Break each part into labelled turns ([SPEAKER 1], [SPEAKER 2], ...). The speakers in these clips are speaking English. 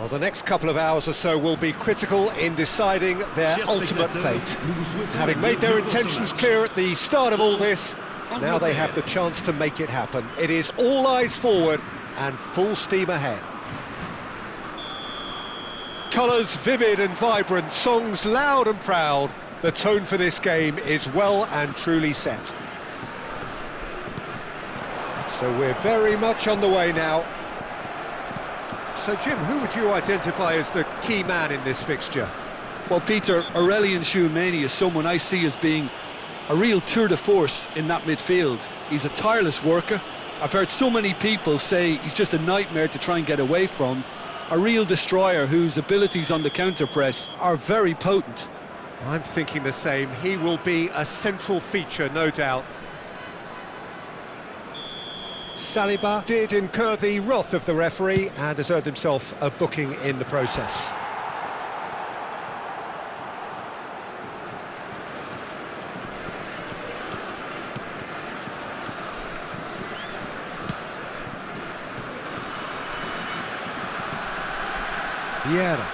[SPEAKER 1] Well, the next couple of hours or so will be critical in deciding their ultimate fate. Having made their intentions clear at the start of all this, now they have the chance to make it happen. It is all eyes forward and full steam ahead. Colours vivid and vibrant, songs loud and proud. The tone for this game is well and truly set. So we're very much on the way now. So Jim, who would you identify as the key man in this fixture?
[SPEAKER 2] Well, Peter, Aurelien Tchouameni is someone I see as being a real tour de force in that midfield. He's a tireless worker. I've heard so many people say he's just a nightmare to try and get away from. A real destroyer whose abilities on the counter-press are very potent.
[SPEAKER 1] I'm thinking the same. He will be a central feature, no doubt. Saliba did incur the wrath of the referee and has earned himself a booking in the process. Vieira.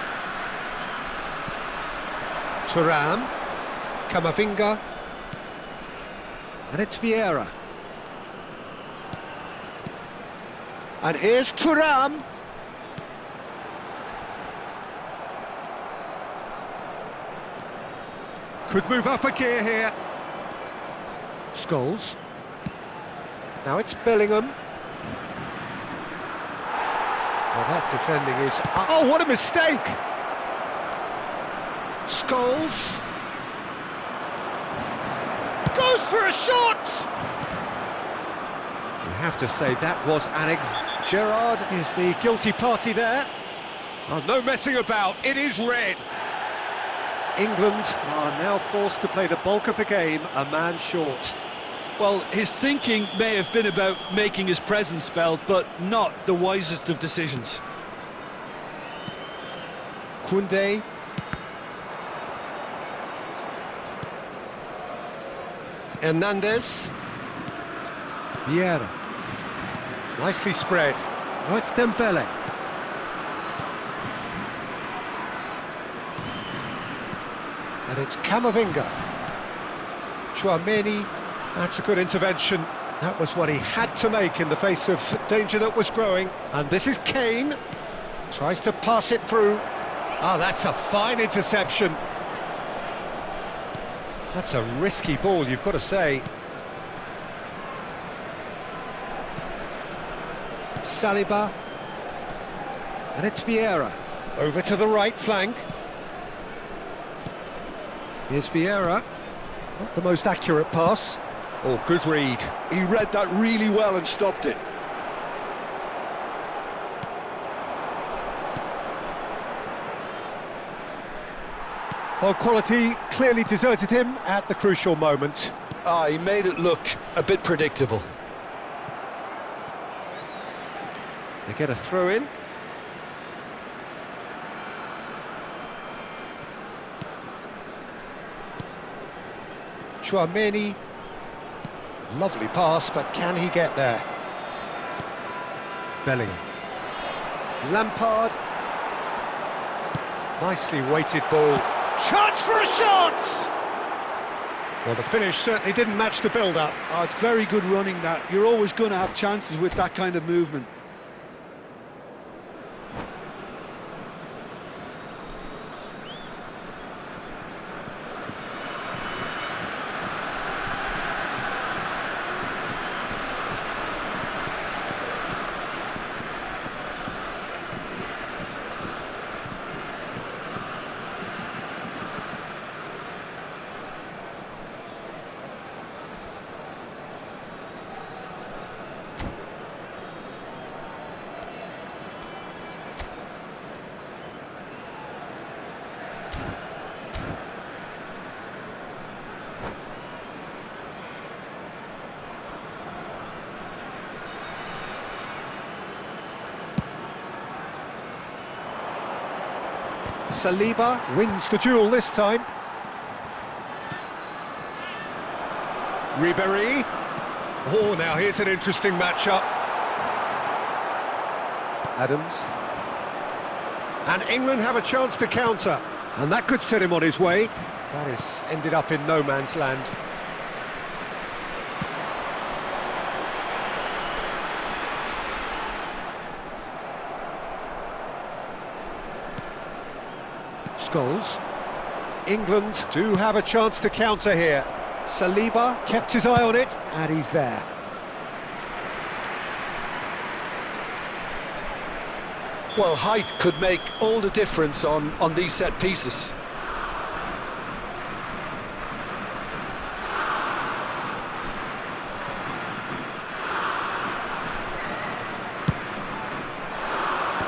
[SPEAKER 1] Thuram. Camavinga. And it's Vieira. And here's Thuram. Could move up a gear here. Scholes. Now it's Bellingham. Well, that defending is... Oh, what a mistake! Scholes. Goes for a shot! You have to say that was Gerrard is the guilty party there. Oh, no messing about, it is red. England are now forced to play the bulk of the game a man short.
[SPEAKER 2] Well, his thinking may have been about making his presence felt, but not the wisest of decisions.
[SPEAKER 1] Koundé. Hernandez. Vieira. Nicely spread. Oh, it's Dembele. And it's Camavinga. Tchouameni. That's a good intervention. That was what he had to make in the face of danger that was growing. And this is Kane. Tries to pass it through. Ah, that's a fine interception. That's a risky ball, you've got to say. Saliba. And it's Vieira. Over to the right flank. Here's Vieira. Not the most accurate pass. Oh, good read.
[SPEAKER 2] He read that really well and stopped it.
[SPEAKER 1] Well, quality clearly deserted him at the crucial moment.
[SPEAKER 2] He made it look a bit predictable.
[SPEAKER 1] They get a throw in. Tchouameni. Lovely pass, but can he get there? Bellingham. Lampard. Nicely weighted ball. Chance for a shot! Well, the finish certainly didn't match the build-up.
[SPEAKER 2] Oh, it's very good running that. You're always going to have chances with that kind of movement.
[SPEAKER 1] Saliba wins the duel this time. Ribéry. Oh, now here's an interesting matchup. Adams. And England have a chance to counter. And that could set him on his way. That has ended up in no man's land. Scholes. England do have a chance to counter here. Saliba kept his eye on it, and he's there.
[SPEAKER 2] Well, height could make all the difference on these set pieces.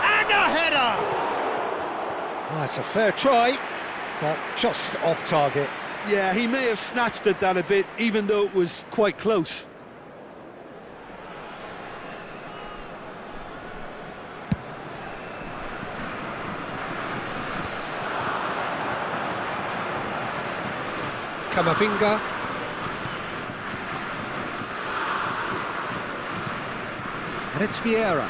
[SPEAKER 1] And a header! Well, that's a fair try, but just off target.
[SPEAKER 2] Yeah, he may have snatched at that a bit, even though it was quite close.
[SPEAKER 1] Camavinga. And it's Vieira.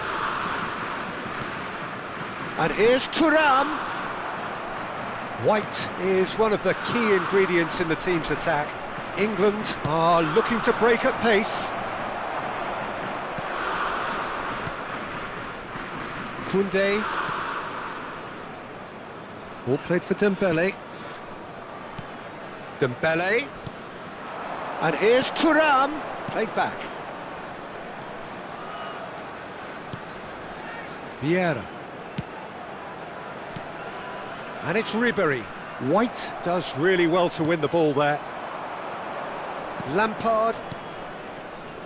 [SPEAKER 1] And here's Thuram. White is one of the key ingredients in the team's attack. England are looking to break at pace. Koundé. Ball played for Dembele. Dembele. And here's Thuram. Played back. Vieira. And it's Ribery. White does really well to win the ball there. Lampard.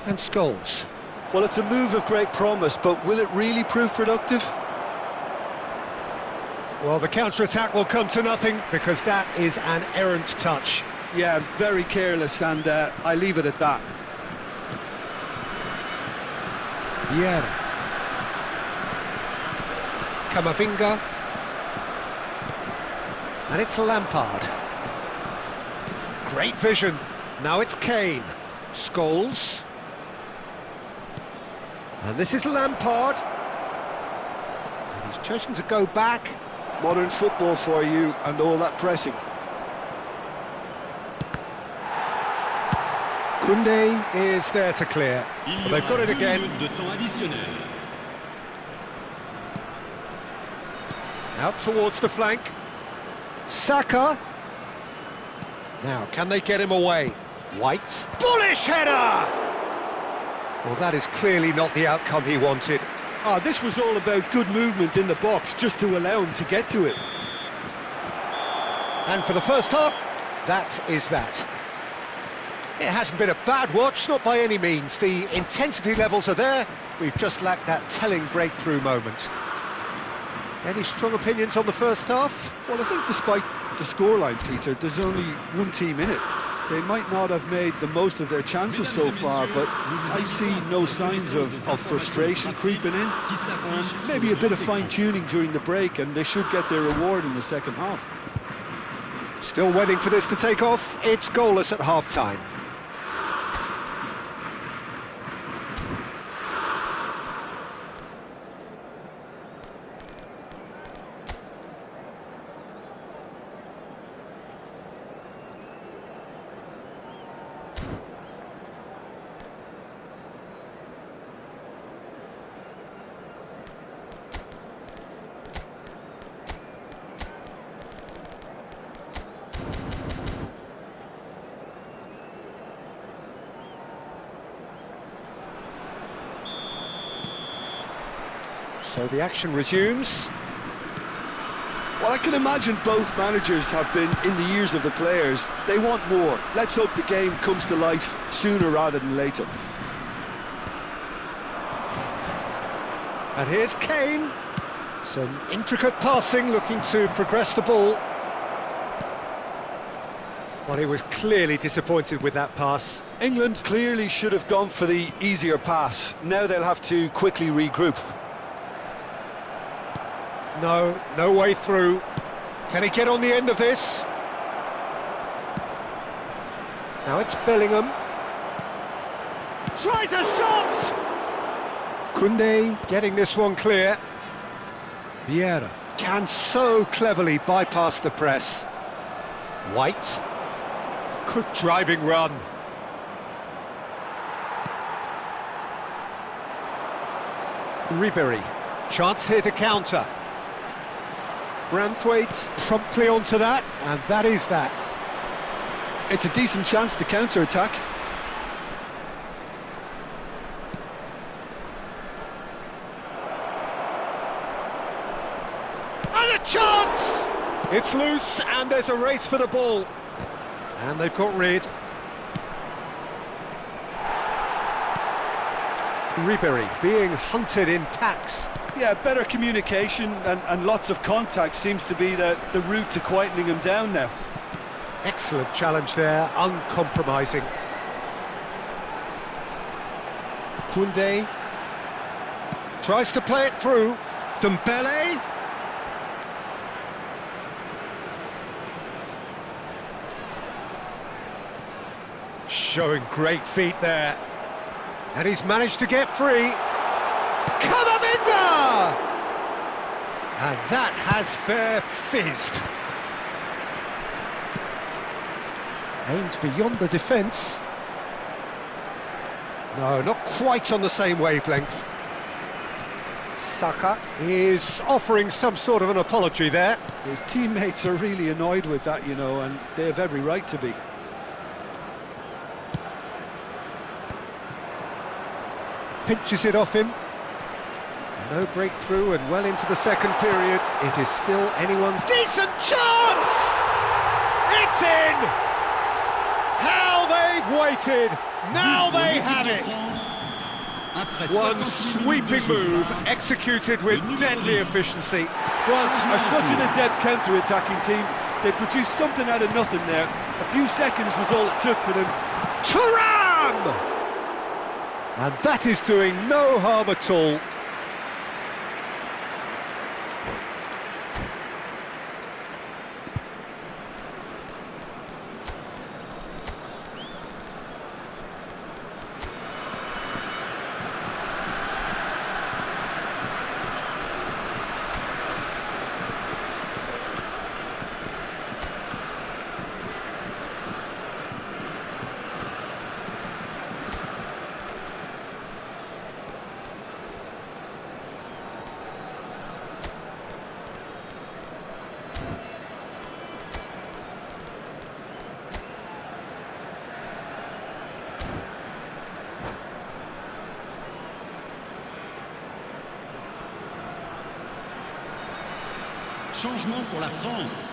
[SPEAKER 1] And Scholes.
[SPEAKER 2] Well, it's a move of great promise, but will it really prove productive?
[SPEAKER 1] Well, the counter-attack will come to nothing because that is an errant touch.
[SPEAKER 2] Yeah, very careless, and I leave it at that.
[SPEAKER 1] Vieira. Camavinga. And it's Lampard. Great vision. Now it's Kane. Scholes. And this is Lampard. And he's chosen to go back.
[SPEAKER 2] Modern football for you, and all that pressing.
[SPEAKER 1] Koundé is there to clear. Well, they've got it again. Out towards the flank. Saka. Now, can they get him away? White. Bullish header! Well, that is clearly not the outcome he wanted.
[SPEAKER 2] Ah, this was all about good movement in the box, just to allow him to get to it.
[SPEAKER 1] And for the first half, that is that. It hasn't been a bad watch, not by any means. The intensity levels are there. We've just lacked that telling breakthrough moment. Any strong opinions on the first half?
[SPEAKER 2] Well, I think despite the scoreline, Peter, there's only one team in it. They might not have made the most of their chances so far, but I see no signs of frustration creeping in. Maybe a bit of fine-tuning during the break, and they should get their reward in the second half.
[SPEAKER 1] Still waiting for this to take off. It's goalless at half-time. So the action resumes.
[SPEAKER 2] Well, I can imagine both managers have been in the ears of the players. They want more. Let's hope the game comes to life sooner rather than later.
[SPEAKER 1] And here's Kane. Some intricate passing, looking to progress the ball. Well, he was clearly disappointed with that pass.
[SPEAKER 2] England clearly should have gone for the easier pass. Now they'll have to quickly regroup.
[SPEAKER 1] No way through. Can he get on the end of this? Now it's Bellingham. Tries a shot! Koundé getting this one clear. Vieira. can so cleverly bypass the press. White. Good driving run. Ribery. Chance here to counter. Branthwaite promptly onto that, and that is that.
[SPEAKER 2] It's a decent chance to counter-attack.
[SPEAKER 1] And a chance! It's loose, and there's a race for the ball. And they've got rid. Ribery being hunted in packs.
[SPEAKER 2] Yeah, better communication and lots of contact seems to be the route to quietening him down now.
[SPEAKER 1] Excellent challenge there, uncompromising. Koundé tries to play it through. Dembele. Showing great feet there. And he's managed to get free. Camavinga! And that has fair fizzed. Aimed beyond the defence. No, not quite on the same wavelength. Saka is offering some sort of an apology there.
[SPEAKER 2] His teammates are really annoyed with that, you know, and they have every right to be.
[SPEAKER 1] Pinches it off him. No breakthrough and well into the second period. It is still anyone's decent chance! It's in! How they've waited! Now they have it! One sweeping move executed with deadly efficiency.
[SPEAKER 2] France are such an adept counter-attacking team. They produced something out of nothing there. A few seconds was all it took for them.
[SPEAKER 1] Thuram! And that is doing no harm at all.
[SPEAKER 3] Changement pour la France.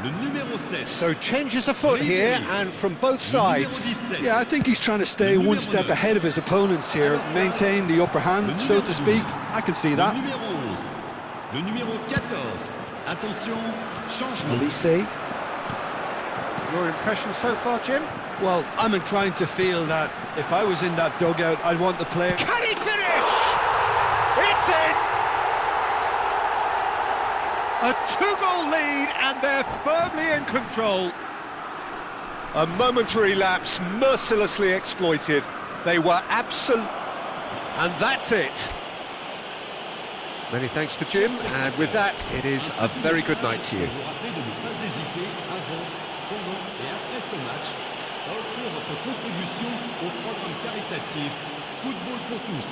[SPEAKER 3] Le numéro 7.
[SPEAKER 1] So changes afoot here, and from both sides.
[SPEAKER 2] Yeah, I think he's trying to stay one step ahead of his opponents here, maintain the upper hand, so to speak. I can see that.
[SPEAKER 3] Le numéro 14. Attention, changement.
[SPEAKER 1] Elise. Your impression so far, Jim?
[SPEAKER 2] Well, I'm inclined to feel that if I was in that dugout, I'd want the player...
[SPEAKER 1] Can he finish? It's in! A two-goal lead, and they're firmly in control. A momentary lapse mercilessly exploited. They were absolute... And that's it. Many thanks to Jim, and with that, it is a very good night to you.
[SPEAKER 3] Football pour tous.